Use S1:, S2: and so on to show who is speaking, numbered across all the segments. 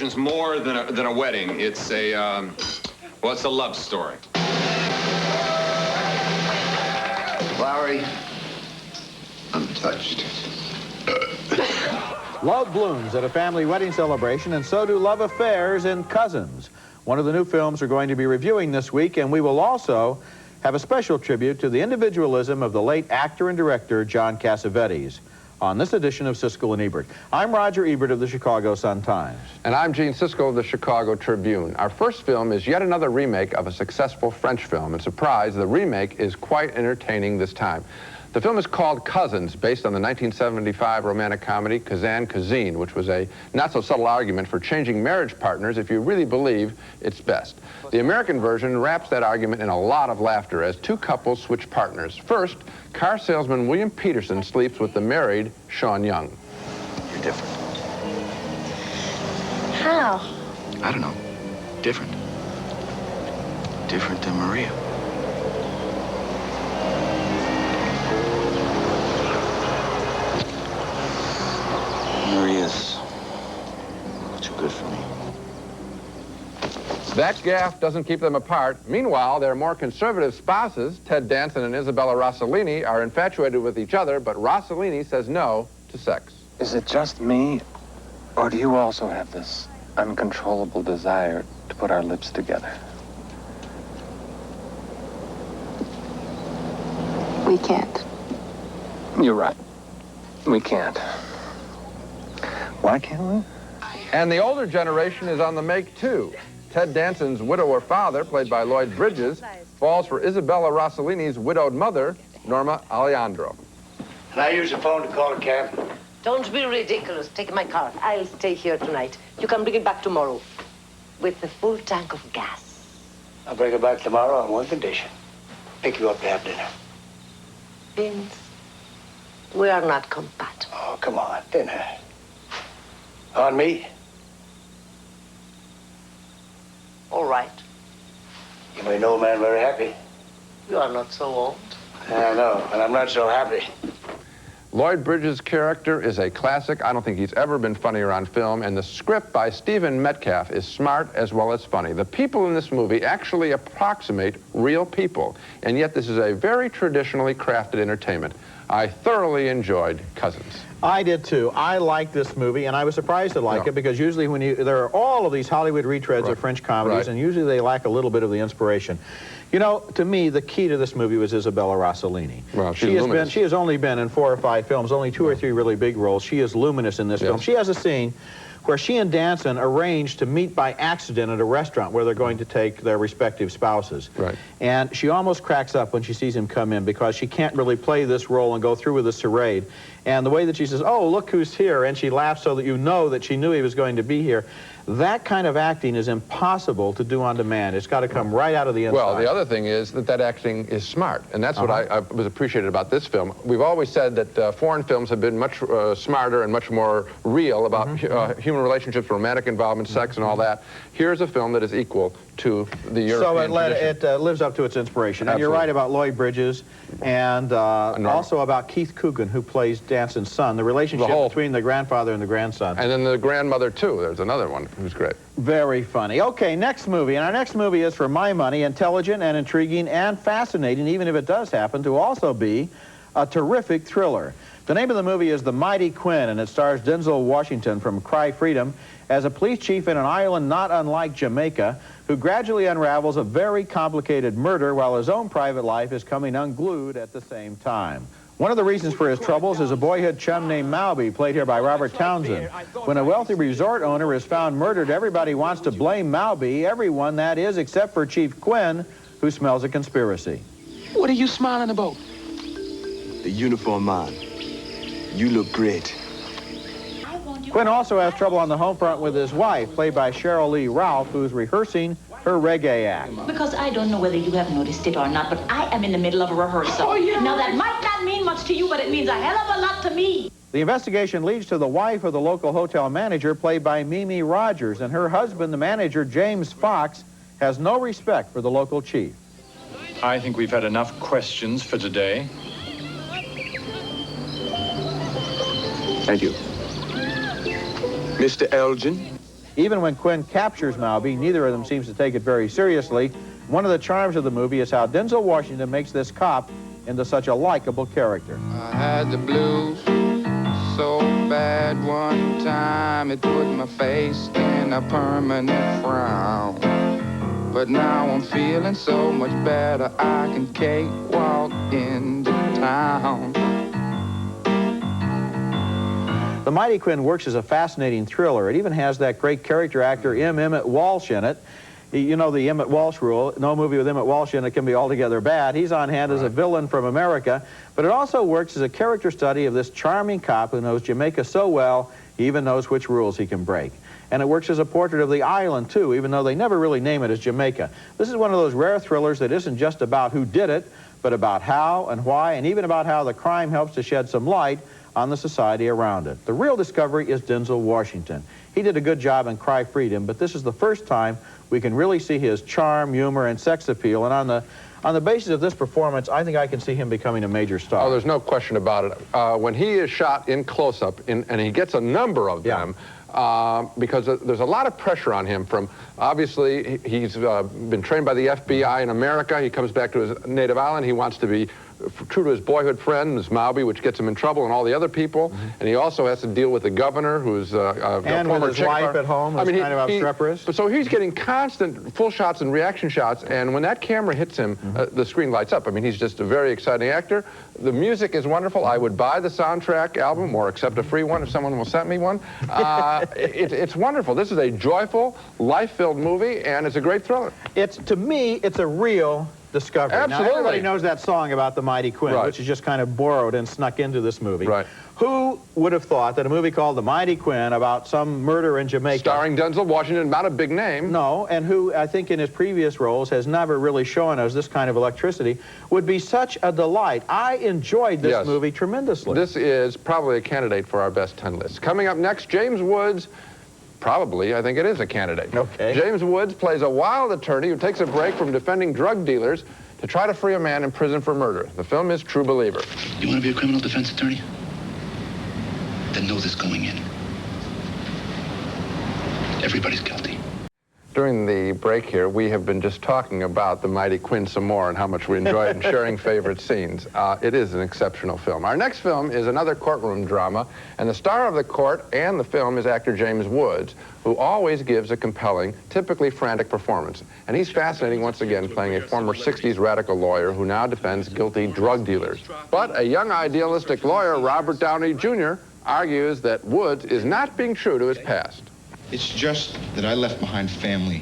S1: occasion's more than a wedding. It's a, well, it's a love story.
S2: Lowry, I'm touched.
S3: Love blooms at a family wedding celebration, and so do love affairs in Cousins. One of the new films we're going to be reviewing this week, and we will also have a special tribute to the individualism of the late actor and director John Cassavetes on this edition of Siskel and Ebert. I'm Roger Ebert of the Chicago Sun-Times.
S4: And I'm Gene Siskel of the Chicago Tribune. Our first film is yet another remake of a successful French film. And surprise, the remake is quite entertaining this time. The film is called Cousins, based on the 1975 romantic comedy Kazan Kazine, which was a not-so-subtle argument for changing marriage partners if you really believe it's best. The American version wraps that argument in a lot of laughter as two couples switch partners. First, car salesman William Peterson sleeps with the married Sean Young.
S2: You're different.
S5: How?
S2: I don't know. Different. Different than Maria. Maria's too good for me.
S4: That gaffe doesn't keep them apart. Meanwhile, their more conservative spouses, Ted Danson and Isabella Rossellini, are infatuated with each other, but Rossellini says no to sex.
S6: Is it just me, or do you also have this uncontrollable desire to put our lips together?
S5: We can't.
S6: You're right. We can't. Why can't we?
S4: And the older generation is on the make, too. Ted Danson's widower father, played by Lloyd Bridges, falls for Isabella Rossellini's widowed mother, Norma Alejandro.
S7: Can I use the phone to call a cab?
S8: Don't be ridiculous. Take my car. I'll stay here tonight. You can bring it back tomorrow with a full tank of gas.
S7: I'll bring it back tomorrow on one condition. Pick you up to have dinner.
S8: Vince, we are not compatible.
S7: Oh, come on, dinner. On me?
S8: All right.
S7: You made an old man very happy.
S8: You are not so old.
S7: I know, and I'm not so happy.
S4: Lloyd Bridges' character is a classic. I don't think he's ever been funnier on film, and the script by Stephen Metcalf is smart as well as funny. The people in this movie actually approximate real people, and yet this is a very traditionally crafted entertainment. I thoroughly enjoyed Cousins.
S3: I did too. I liked this movie, and I was surprised to like it because usually when there are all of these Hollywood retreads of French comedies, and usually they lack a little bit of the inspiration. You know, to me, the key to this movie was Isabella Rossellini.
S4: Well,
S3: she has only been in 4 or 5 films, only 2 or 3 really big roles. She is luminous in this film. She has a scene where she and Danson arranged to meet by accident at a restaurant where they're going to take their respective spouses.
S4: Right.
S3: And she almost cracks up when she sees him come in because she can't really play this role and go through with the charade. And the way that she says, "Oh, look who's here," and she laughs so that you know that she knew he was going to be here. That kind of acting is impossible to do on demand. It's got to come right out of the inside.
S4: Well, the other thing is that acting is smart, and that's what I was appreciated about this film. We've always said that foreign films have been much smarter and much more real about human relationships, romantic involvement, sex, and all that. Here's a film that is equal to the European tradition.
S3: So it lives up to its inspiration. And you're right about Lloyd Bridges and also about Keith Coogan, who plays Danson's son, the relationship between the grandfather and the grandson.
S4: And then the grandmother, too. There's another one who's great.
S3: Very funny. Okay, next movie. And our next movie is, for my money, intelligent and intriguing and fascinating, even if it does happen to also be a terrific thriller. The name of the movie is The Mighty Quinn, and it stars Denzel Washington from Cry Freedom as a police chief in an island not unlike Jamaica, who gradually unravels a very complicated murder while his own private life is coming unglued at the same time. One of the reasons for his troubles is a boyhood chum named Malby, played here by Robert Townsend. When a wealthy resort owner is found murdered, everybody wants to blame Malby, everyone that is, except for Chief Quinn, who smells a conspiracy.
S9: What are you smiling about?
S10: The uniform man. You look great.
S3: Quinn also has trouble on the home front with his wife, played by Cheryl Lee Ralph, who's rehearsing her reggae act.
S11: Because I don't know whether you have noticed it or not, but I am in the middle of a rehearsal.
S9: Oh, yeah.
S11: Now, that might not mean much to you, but it means a hell of a lot to me.
S3: The investigation leads to the wife of the local hotel manager, played by Mimi Rogers, and her husband, the manager, James Fox, has no respect for the local chief.
S12: I think we've had enough questions for today.
S10: Thank you. Mr. Elgin,
S3: Even when Quinn captures Malby, neither of them seems to take it very seriously. One of the charms of the movie is how Denzel Washington makes this cop into such a likable character.
S5: I had the blues so bad one time it put my face in a permanent frown. But now I'm feeling so much better, I can cakewalk into town.
S3: The Mighty Quinn works as a fascinating thriller. It even has that great character actor Emmett Walsh in it. You know the Emmett Walsh rule. No movie with Emmett Walsh in it can be altogether bad. He's on hand as a villain from America. But it also works as a character study of this charming cop who knows Jamaica so well, he even knows which rules he can break. And it works as a portrait of the island, too, even though they never really name it as Jamaica. This is one of those rare thrillers that isn't just about who did it, but about how and why, and even about how the crime helps to shed some light on the society around it. The real discovery is Denzel Washington. He did a good job in Cry Freedom, but this is the first time we can really see his charm, humor, and sex appeal. And on the basis of this performance, I think I can see him becoming a major star.
S4: Oh, there's no question about it. When he is shot in close-up, and he gets a number of them, because there's a lot of pressure on him from, obviously, he's been trained by the FBI in America. He comes back to his native island. He wants to be true to his boyhood friend, Ms. Malby, which gets him in trouble, and all the other people. And he also has to deal with the governor, who's a
S3: and
S4: former
S3: with his wife at home, who's kind of obstreperous.
S4: So he's getting constant full shots and reaction shots, and when that camera hits him, the screen lights up. I mean, he's just a very exciting actor. The music is wonderful. I would buy the soundtrack album or accept a free one if someone will send me one. It's wonderful. This is a joyful, life-filled movie, and it's a great thriller.
S3: To me, it's a real discovery.
S4: Absolutely.
S3: Now, everybody knows that song about the Mighty Quinn, which is just kind of borrowed and snuck into this movie.
S4: Right.
S3: Who would have thought that a movie called The Mighty Quinn about some murder in Jamaica...
S4: Starring Denzel Washington, not a big name.
S3: No, and who, I think in his previous roles, has never really shown us this kind of electricity, would be such a delight. I enjoyed this movie tremendously.
S4: This is probably a candidate for our best 10 list. Coming up next, James Woods. Probably, I think it is a candidate.
S3: Okay.
S4: James Woods plays a wild attorney who takes a break from defending drug dealers to try to free a man in prison for murder. The film is True Believer.
S13: You want to be a criminal defense attorney? Then know this going in. Everybody's guilty.
S4: During the break here, we have been just talking about The Mighty Quinn some more and how much we enjoy it and sharing favorite scenes. It is an exceptional film. Our next film is another courtroom drama, and the star of the court and the film is actor James Woods, who always gives a compelling, typically frantic performance. And he's fascinating once again, playing a former 60s radical lawyer who now defends guilty drug dealers. But a young idealistic lawyer, Robert Downey Jr., argues that Woods is not being true to his past.
S14: It's just that I left behind family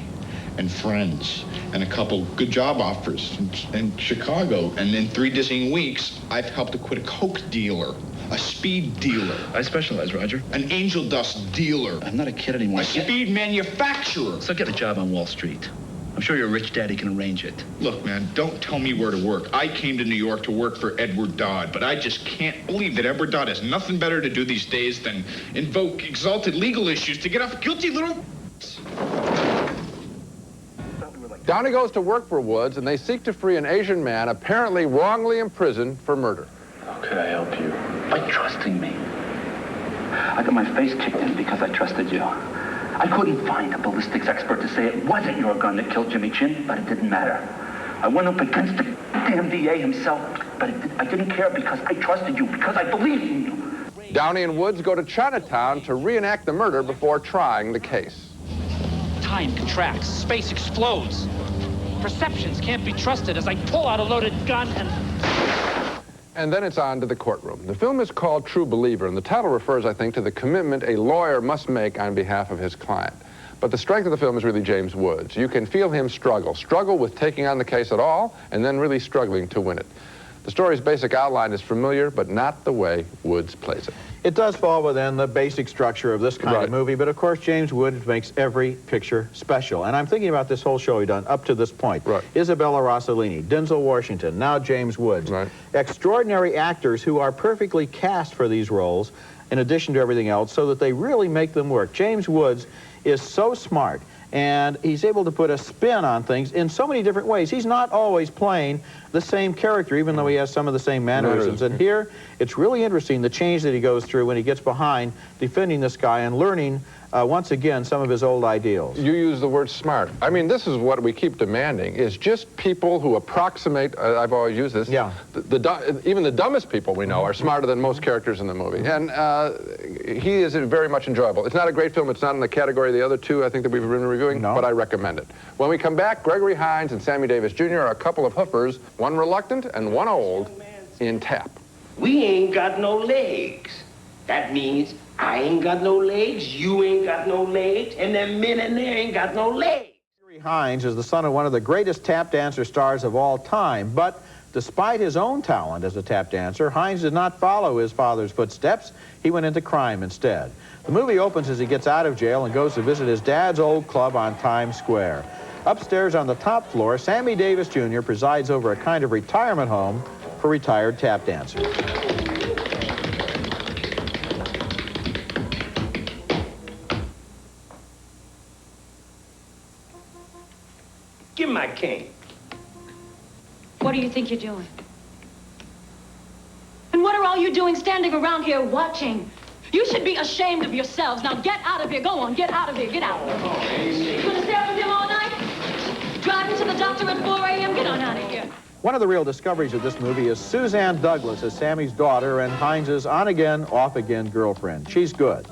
S14: and friends and a couple good job offers in Chicago. And in 3 dizzying weeks, I've helped to quit a coke dealer, a speed dealer.
S13: I specialize, Roger.
S14: An angel dust dealer.
S13: I'm not a kid anymore.
S14: A speed manufacturer.
S13: So get a job on Wall Street. I'm sure your rich daddy can arrange it.
S14: Look, man, don't tell me where to work. I came to New York to work for Edward Dodd, but I just can't believe that Edward Dodd has nothing better to do these days than invoke exalted legal issues to get off guilty little...
S4: Downey goes to work for Woods, and they seek to free an Asian man apparently wrongly imprisoned for murder.
S13: How could I help you? By trusting me. I got my face kicked in because I trusted you. I couldn't find a ballistics expert to say it wasn't your gun that killed Jimmy Chin, but it didn't matter. I went up against the damn DA himself, but I didn't care because I trusted you, because I believed in you.
S4: Downey and Woods go to Chinatown to reenact the murder before trying the case.
S9: Time contracts, space explodes. Perceptions can't be trusted as I pull out a loaded gun
S4: And then it's on to the courtroom. The film is called True Believer, and the title refers, I think, to the commitment a lawyer must make on behalf of his client. But the strength of the film is really James Woods. You can feel him struggle with taking on the case at all, and then really struggling to win it. The story's basic outline is familiar, but not the way Woods plays it.
S3: It does fall within the basic structure of this kind of movie, but of course James Woods makes every picture special. And I'm thinking about this whole show we've done up to this point. Isabella Rossellini, Denzel Washington, now James Woods. Extraordinary actors who are perfectly cast for these roles, in addition to everything else, so that they really make them work. James Woods is so smart, and he's able to put a spin on things in so many different ways. He's not always playing the same character, even though he has some of the same mannerisms. And here, it's really interesting, the change that he goes through when he gets behind defending this guy and learning once again, some of his old ideals.
S4: You use the word smart. I mean, this is what we keep demanding, is just people who approximate, I've always used this,
S3: yeah.
S4: Even the dumbest people we know are smarter than most characters in the movie. And he is very much enjoyable. It's not a great film. It's not in the category of the other two I think that we've been reviewing, but I recommend it. When we come back, Gregory Hines and Sammy Davis Jr. are a couple of hoofers, one reluctant and one old, in Tap.
S7: We ain't got no legs. That means I ain't got no legs, you ain't got no legs, and them men in there ain't got no legs.
S3: Gregory Hines is the son of one of the greatest tap dancer stars of all time, but despite his own talent as a tap dancer, Hines did not follow his father's footsteps. He went into crime instead. The movie opens as he gets out of jail and goes to visit his dad's old club on Times Square. Upstairs on the top floor, Sammy Davis Jr. presides over a kind of retirement home for retired tap dancers.
S7: Give me my cane.
S15: What do you think you're doing? And what are all you doing standing around here watching? You should be ashamed of yourselves. Now get out of here. Go on, get out of here. Get out. You gonna stay up with him all night? Driving to the doctor at 4 a.m.? Get on out of here.
S3: One of the real discoveries of this movie is Suzanne Douglas as Sammy's daughter and Hines's on-again, off-again girlfriend. She's good.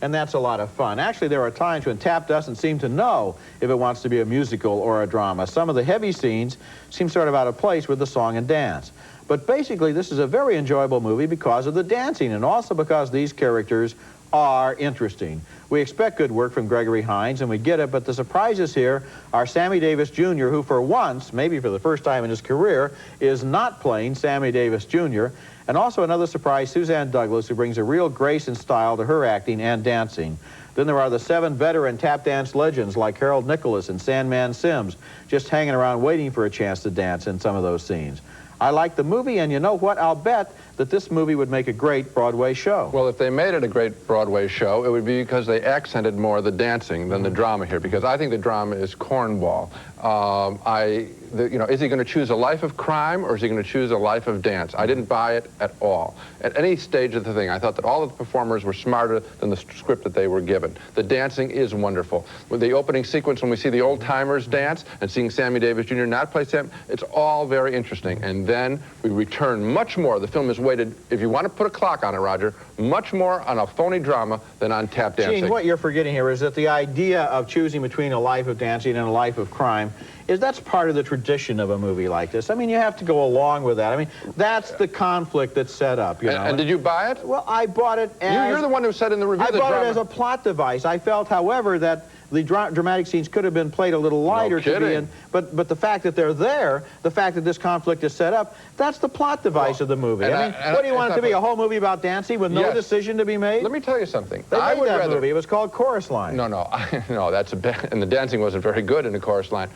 S3: And that's a lot of fun. Actually, there are times when tap doesn't seem to know if it wants to be a musical or a drama. Some of the heavy scenes seem sort of out of place with the song and dance. But basically, this is a very enjoyable movie because of the dancing and also because these characters are interesting. We expect good work from Gregory Hines, and we get it, but the surprises here are Sammy Davis Jr., who for once, maybe for the first time in his career, is not playing Sammy Davis Jr., and also another surprise, Suzanne Douglas, who brings a real grace and style to her acting and dancing. Then there are the 7 veteran tap dance legends like Harold Nicholas and Sandman Sims, just hanging around waiting for a chance to dance in some of those scenes. I like the movie, and you know what? I'll bet that this movie would make a great Broadway show.
S4: Well, if they made it a great Broadway show, it would be because they accented more the dancing than the drama here, because I think the drama is cornball. You know, is he going to choose a life of crime or is he going to choose a life of dance? I didn't buy it at all. At any stage of the thing, I thought that all of the performers were smarter than the script that they were given. The dancing is wonderful. With the opening sequence when we see the old-timers dance and seeing Sammy Davis Jr. not play Sam, it's all very interesting. And then we return much more. The film is weighted, if you want to put a clock on it, Roger, much more on a phony drama than on tap dancing.
S3: Gene, what you're forgetting here is that the idea of choosing between a life of dancing and a life of crime that's part of the tradition of a movie like this. I mean, you have to go along with that. I mean, that's the conflict that's set up, you know.
S4: And did you buy it?
S3: Well, I bought it as...
S4: You're the one who said in the review
S3: I bought it as a plot device. I felt, however, that the dramatic scenes could have been played a little lighter to be in, but the fact that they're there, the fact that this conflict is set up, that's the plot device of the movie. I mean, what do you want it to be, a whole movie about dancing with no decision to be made?
S4: Let me tell you something.
S3: They made that movie. It was called Chorus Line.
S4: No, that's a bad, and the dancing wasn't very good in the Chorus Line.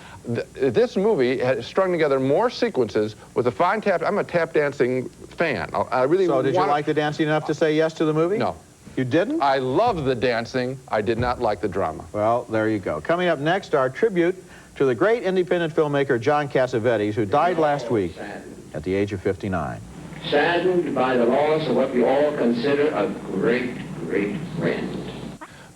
S4: This movie has strung together more sequences with a fine tap. I'm a tap dancing fan. I really
S3: So did you like the dancing enough to say yes to the movie?
S4: No.
S3: You didn't?
S4: I love the dancing. I did not like the drama.
S3: Well, there you go. Coming up next, our tribute to the great independent filmmaker John Cassavetes, who died last week at the age of 59.
S16: Saddened by the loss of what we all consider a great, great friend.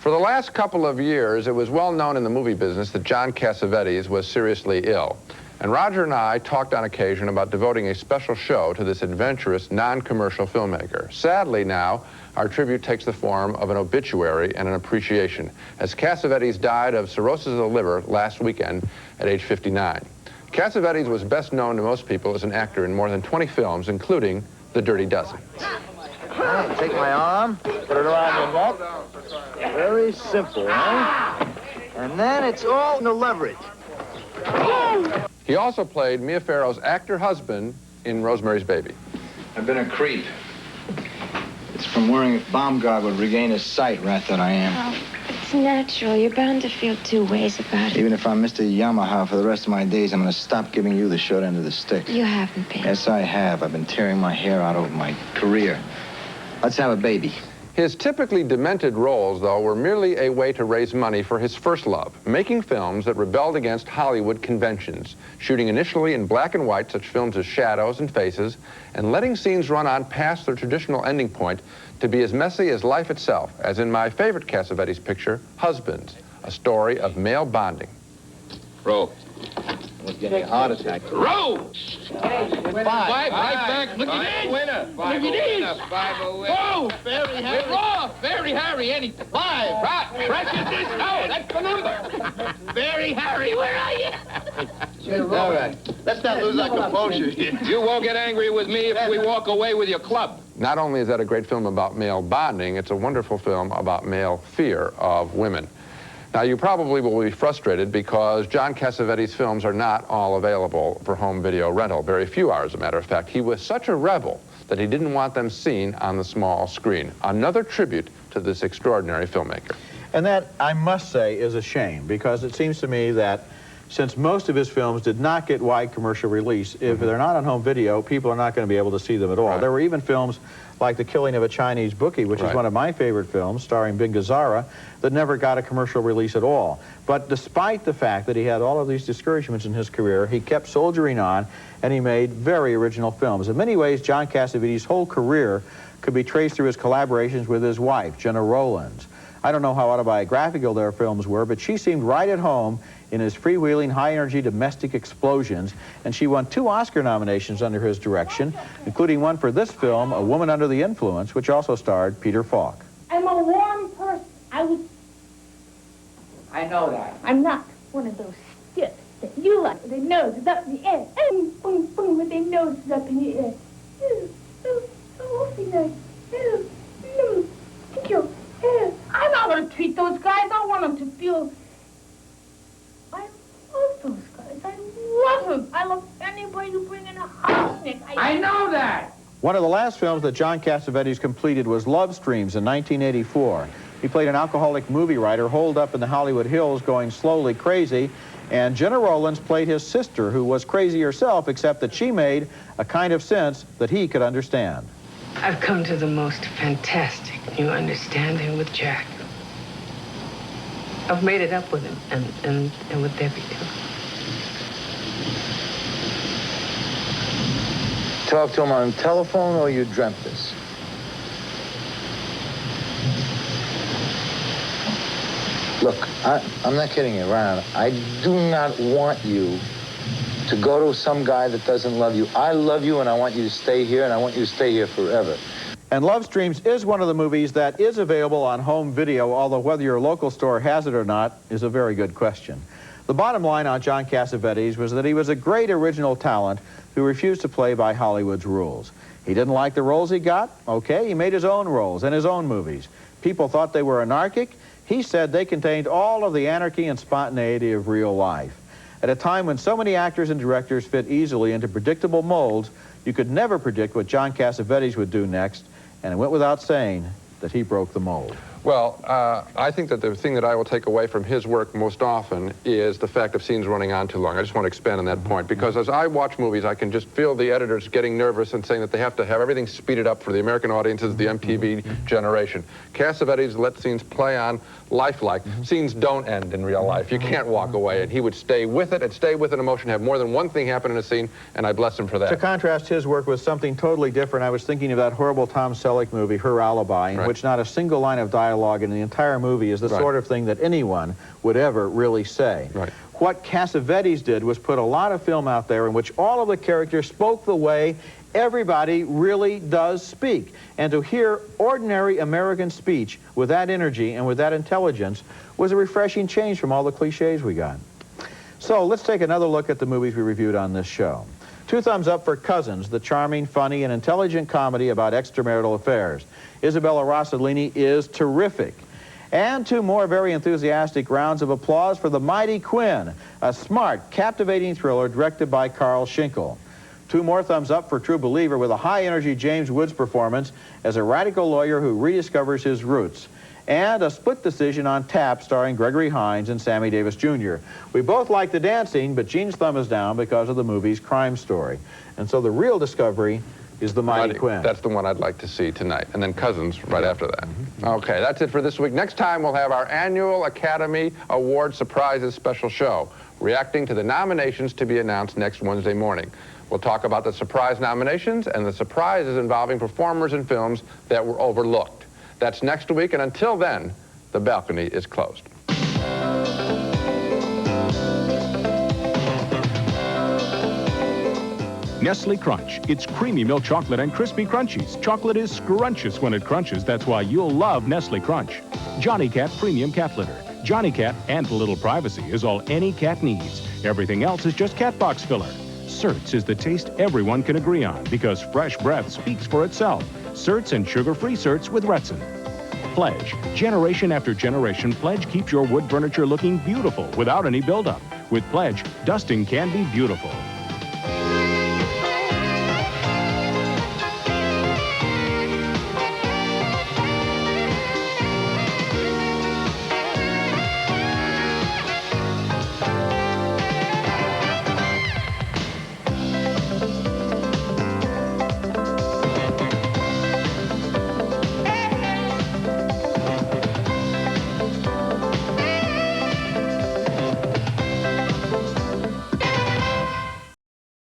S4: For the last couple of years, it was well known in the movie business that John Cassavetes was seriously ill. And Roger and I talked on occasion about devoting a special show to this adventurous, non-commercial filmmaker. Sadly now, our tribute takes the form of an obituary and an appreciation, as Cassavetes died of cirrhosis of the liver last weekend at age 59. Cassavetes was best known to most people as an actor in more than 20 films, including The Dirty Dozen.
S17: Take my arm, put it around your neck. Very simple, huh? And then it's all in the leverage.
S4: He also played Mia Farrow's actor husband in Rosemary's Baby.
S2: I've been a creep. It's from wearing a bomb guard would regain his sight, rat that I am.
S18: Oh, it's natural. You're bound to feel 2 ways about it.
S2: Even if I'm Mr. Yamaha for the rest of my days, I'm going to stop giving you the short end of the stick.
S18: You haven't been.
S2: Yes, I have. I've been tearing my hair out over my career. Let's have a baby.
S4: His typically demented roles, though, were merely a way to raise money for his first love, making films that rebelled against Hollywood conventions, shooting initially in black and white, such films as Shadows and Faces, and letting scenes run on past their traditional ending point to be as messy as life itself, as in my favorite Cassavetes picture, Husbands, a story of male bonding.
S2: Roll. Almost getting a heart attack.
S5: Roll!
S2: Five.
S5: Right back. Look at this.
S2: Winner.
S5: Look at this. Oh,
S2: Very Harry.
S5: we're off. Very Harry, anything. Five. Right. Precious this. Oh, that's the number. Very Harry, where are you?
S17: All right. Let's not lose our composure here.
S5: You won't get angry with me if we walk away with your club.
S4: Not only is that a great film about male bonding, it's a wonderful film about male fear of women. Now, you probably will be frustrated because John Cassavetes' films are not all available for home video rental. Very few are, as a matter of fact. He was such a rebel that he didn't want them seen on the small screen. Another tribute to this extraordinary filmmaker.
S3: And that, I must say, is a shame, because it seems to me that since most of his films did not get wide commercial release, if they're not on home video, people are not going to be able to see them at all.
S4: Right.
S3: There were even films like The Killing of a Chinese Bookie, which is one of my favorite films, starring Bing Gazzara, that never got a commercial release at all. But despite the fact that he had all of these discouragements in his career, he kept soldiering on, and he made very original films. In many ways, John Cassavetes' whole career could be traced through his collaborations with his wife, Gena Rowlands. I don't know how autobiographical their films were, but she seemed right at home in his freewheeling, high-energy domestic explosions, and she won 2 Oscar nominations under his direction, including one for this film, A Woman Under the Influence, which also starred Peter Falk.
S15: I'm a warm person.
S11: I know that.
S15: I'm not one of those stiffs that you like. Their noses up in the air. Boom, boom, boom, with their noses up in the air. Thank you. I'm not going to treat those guys. I want them to feel... I love those guys. I love them. I love anybody who brings in a house, Nick.
S11: I know that.
S3: One of the last films that John Cassavetes completed was Love Streams in 1984. He played an alcoholic movie writer holed up in the Hollywood Hills going slowly crazy, and Gena Rowlands played his sister, who was crazy herself, except that she made a kind of sense that he could understand.
S19: I've come to the most fantastic new understanding with Jack. I've made it up with him and with Debbie, too.
S17: Talk to him on the telephone, or you dreamt this? Look, I'm not kidding you, Ron. I do not want you to go to some guy that doesn't love you. I love you, and I want you to stay here, and I want you to stay here forever.
S3: And Love Streams is one of the movies that is available on home video, although whether your local store has it or not is a very good question. The bottom line on John Cassavetes was that he was a great original talent who refused to play by Hollywood's rules. He didn't like the roles he got. Okay, he made his own roles and his own movies. People thought they were anarchic. He said they contained all of the anarchy and spontaneity of real life. At a time when so many actors and directors fit easily into predictable molds, you could never predict what John Cassavetes would do next, and it went without saying that he broke the mold.
S4: Well, I think that the thing that I will take away from his work most often is the fact of scenes running on too long. I just want to expand on that point, because as I watch movies, I can just feel the editors getting nervous and saying that they have to have everything speeded up for the American audiences, the MTV generation. Cassavetes let scenes play on lifelike. Scenes don't end in real life. You can't walk away, and he would stay with it and stay with an emotion, have more than one thing happen in a scene, and I bless him for that.
S3: To contrast his work with something totally different, I was thinking of that horrible Tom Selleck movie, Her Alibi, in which not a single line of dialogue in the entire movie is the sort of thing that anyone would ever really say. What Cassavetes did was put a lot of film out there in which all of the characters spoke the way everybody really does speak. And to hear ordinary American speech with that energy and with that intelligence was a refreshing change from all the cliches we got. So let's take another look at the movies we reviewed on this show. 2 thumbs up for Cousins, the charming, funny, and intelligent comedy about extramarital affairs. Isabella Rossellini is terrific. And 2 more very enthusiastic rounds of applause for The Mighty Quinn, a smart, captivating thriller directed by Carl Schinkel. 2 more thumbs up for True Believer, with a high-energy James Woods performance as a radical lawyer who rediscovers his roots. And a split decision on Tap, starring Gregory Hines and Sammy Davis Jr. We both like the dancing, but Gene's thumb is down because of the movie's crime story. And so the real discovery is the Mighty Quinn.
S4: That's the one I'd like to see tonight. And then Cousins right after that. Okay, that's it for this week. Next time, we'll have our annual Academy Award Surprises special show, reacting to the nominations to be announced next Wednesday morning. We'll talk about the surprise nominations and the surprises involving performers in films that were overlooked. That's next week, and until then, the balcony is closed.
S20: Nestle Crunch. It's creamy milk chocolate and crispy crunchies. Chocolate is scrumptious when it crunches. That's why you'll love Nestle Crunch. Johnny Cat Premium Cat Litter. Johnny Cat and a little privacy is all any cat needs. Everything else is just cat box filler. Certs is the taste everyone can agree on because fresh breath speaks for itself. Certs and sugar-free Certs with Retsin. Pledge. Generation after generation, Pledge keeps your wood furniture looking beautiful without any buildup. With Pledge, dusting can be beautiful.